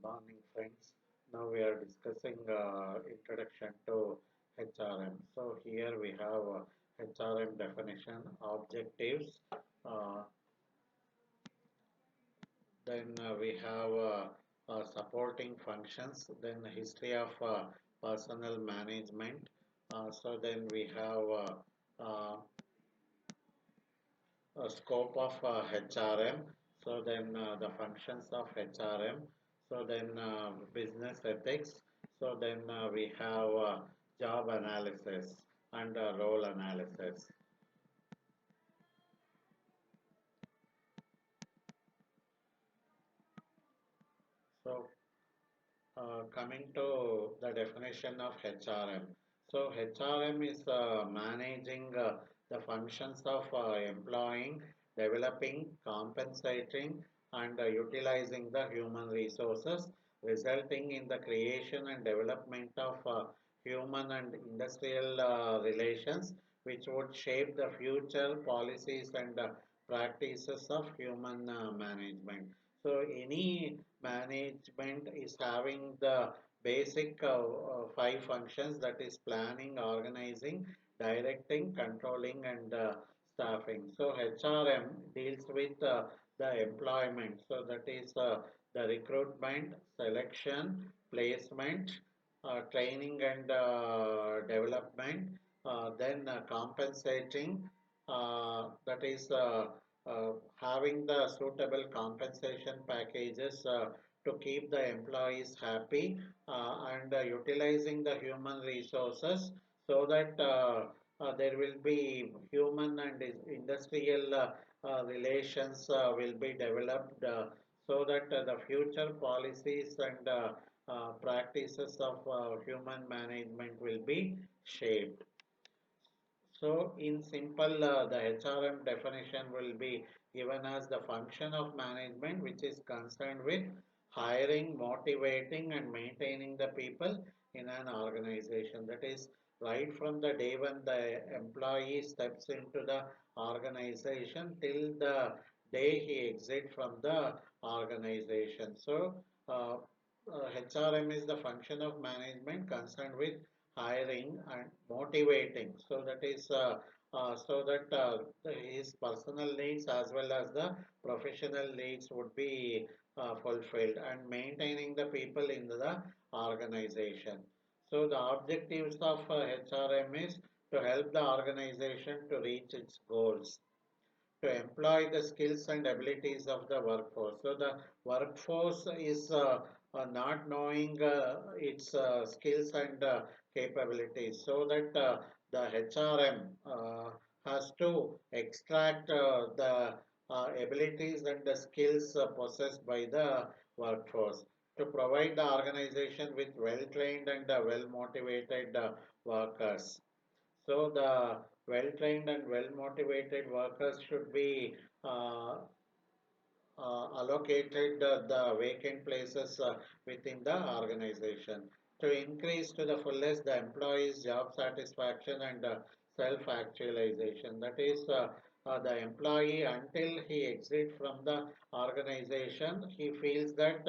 Good morning, friends. Now we are discussing introduction to HRM. So here we have HRM definition, objectives. Uh, then we have supporting functions. Then history of personnel management. So then we have scope of HRM. So then the functions of HRM. So then business ethics. So then we have job analysis and role analysis. So coming to the definition of HRM. So HRM is managing the functions of employing, developing, compensating, and utilizing the human resources, resulting in the creation and development of human and industrial relations, which would shape the future policies and practices of human management. So any management is having the basic five functions, that is planning, organizing, directing, controlling, and staffing. So HRM deals with the employment. So that is the recruitment, selection, placement, training and development, then compensating, that is having the suitable compensation packages to keep the employees happy, and utilizing the human resources so that there will be human and industrial relations will be developed, so that the future policies and practices of human management will be shaped. So, in simple, the HRM definition will be given as the function of management which is concerned with hiring, motivating, and maintaining the people in an organization. That is, right from the day when the employee steps into the organization till the day he exits from the organization. So, HRM is the function of management concerned with hiring and motivating. So that is so that his personal needs as well as the professional needs would be fulfilled, and maintaining the people in the organization. So the objectives of HRM is to help the organization to reach its goals, to employ the skills and abilities of the workforce. So the workforce is not knowing its skills and capabilities, so that the HRM has to extract the abilities and the skills possessed by the workforce to provide the organization with well-trained and well-motivated workers. So the well-trained and well-motivated workers should be allocated the vacant places within the organization to increase to the fullest the employees' job satisfaction and self-actualization. That is, the employee until he exits from the organization, he feels that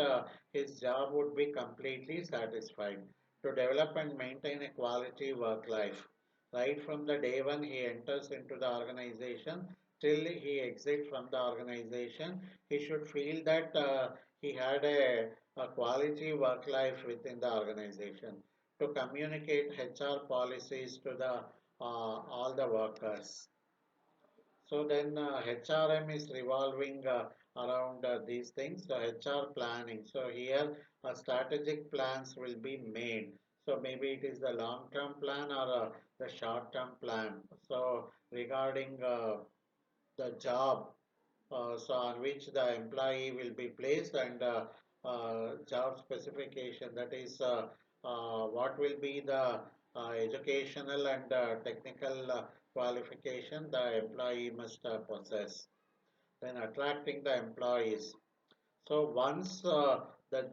his job would be completely satisfied. To develop and maintain a quality work life, right from the day when he enters into the organization till he exits from the organization, he should feel that he had a quality work life within the organization. To communicate HR policies to the all the workers. So then HRM is revolving around these things. So HR planning. So here strategic plans will be made. So maybe it is the long-term plan or the short-term plan. So regarding the job, so on which the employee will be placed, and job specification, that is what will be the educational and technical qualification the employee must possess. Then attracting the employees. So once the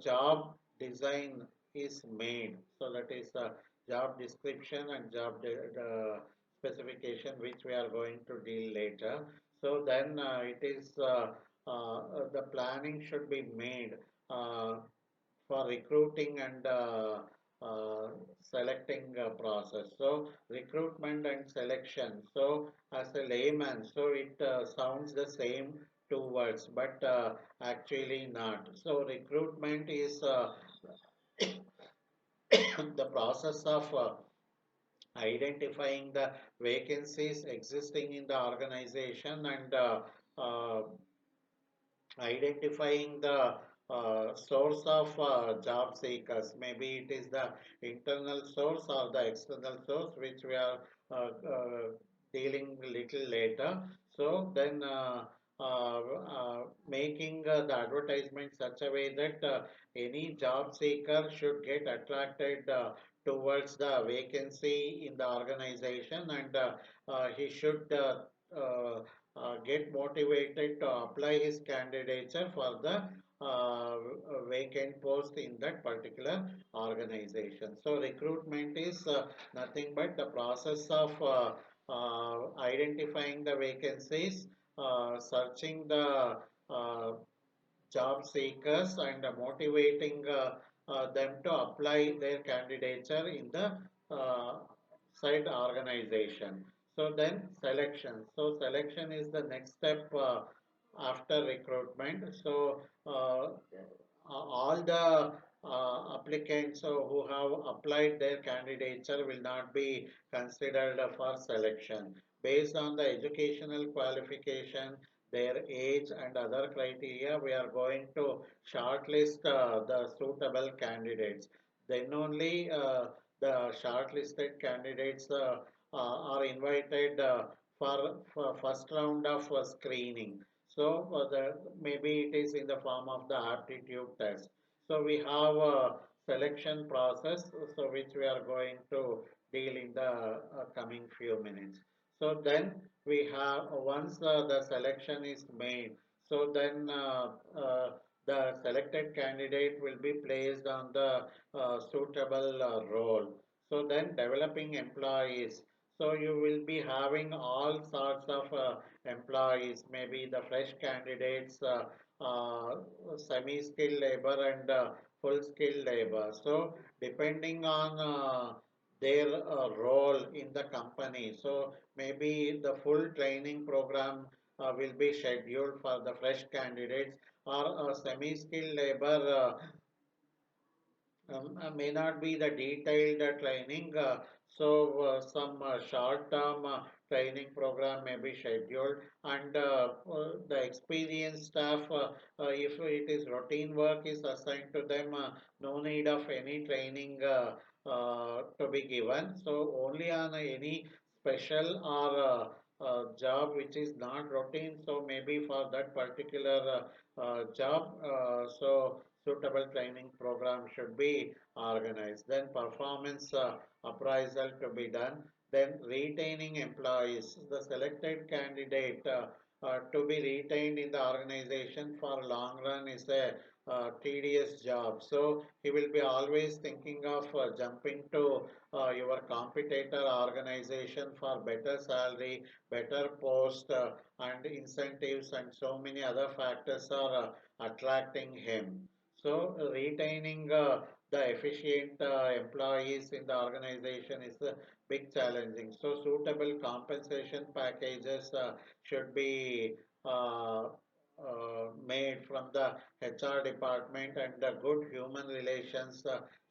job design is made, so that is job description and job specification, which we are going to deal later. So then it is the planning should be made uh, for recruiting and selecting process. So recruitment and selection. So as a layman, so it sounds the same two words, but actually not. So recruitment is the process of identifying the vacancies existing in the organization and uh, identifying the source of job seekers. Maybe it is the internal source or the external source, which we are dealing little later. So then making the advertisement such a way that any job seeker should get attracted towards the vacancy in the organization, and he should get motivated to apply his candidature for the vacant post in that particular organization. So recruitment is nothing but the process of identifying the vacancies, searching the job seekers and motivating them to apply their candidature in the uh, site organization. So then selection. So selection is the next step after recruitment. So all the applicants who have applied their candidature will not be considered for selection. Based on the educational qualification, their age and other criteria, we are going to shortlist the suitable candidates. Then only the shortlisted candidates are invited for first round of screening. So maybe it is in the form of the aptitude test. So we have a selection process, so which we are going to deal in the coming few minutes. So then we have once the selection is made, so then the selected candidate will be placed on the suitable role. So then developing employees. So you will be having all sorts of employees, maybe the fresh candidates, semi-skilled labor and full-skilled labor. So depending on their role in the company. So maybe the full training program will be scheduled for the fresh candidates, or semi-skilled labor may not be the detailed training. So some short-term training program may be scheduled, and the experienced staff, if it is routine work is assigned to them, no need of any training to be given. So only on any special or job which is not routine. So maybe for that particular job, so suitable training program should be organized. Then performance appraisal to be done. Then retaining employees. The selected candidate to be retained in the organization for long run is a tedious job. So he will be always thinking of jumping to your competitor organization for better salary, better post, and incentives, and so many other factors are attracting him. So retaining the efficient employees in the organization is a big challenging. So suitable compensation packages should be made from the HR department, and the good human relations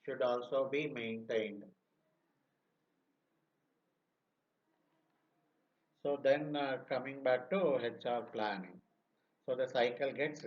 should also be maintained. So then coming back to HR planning. So the cycle gets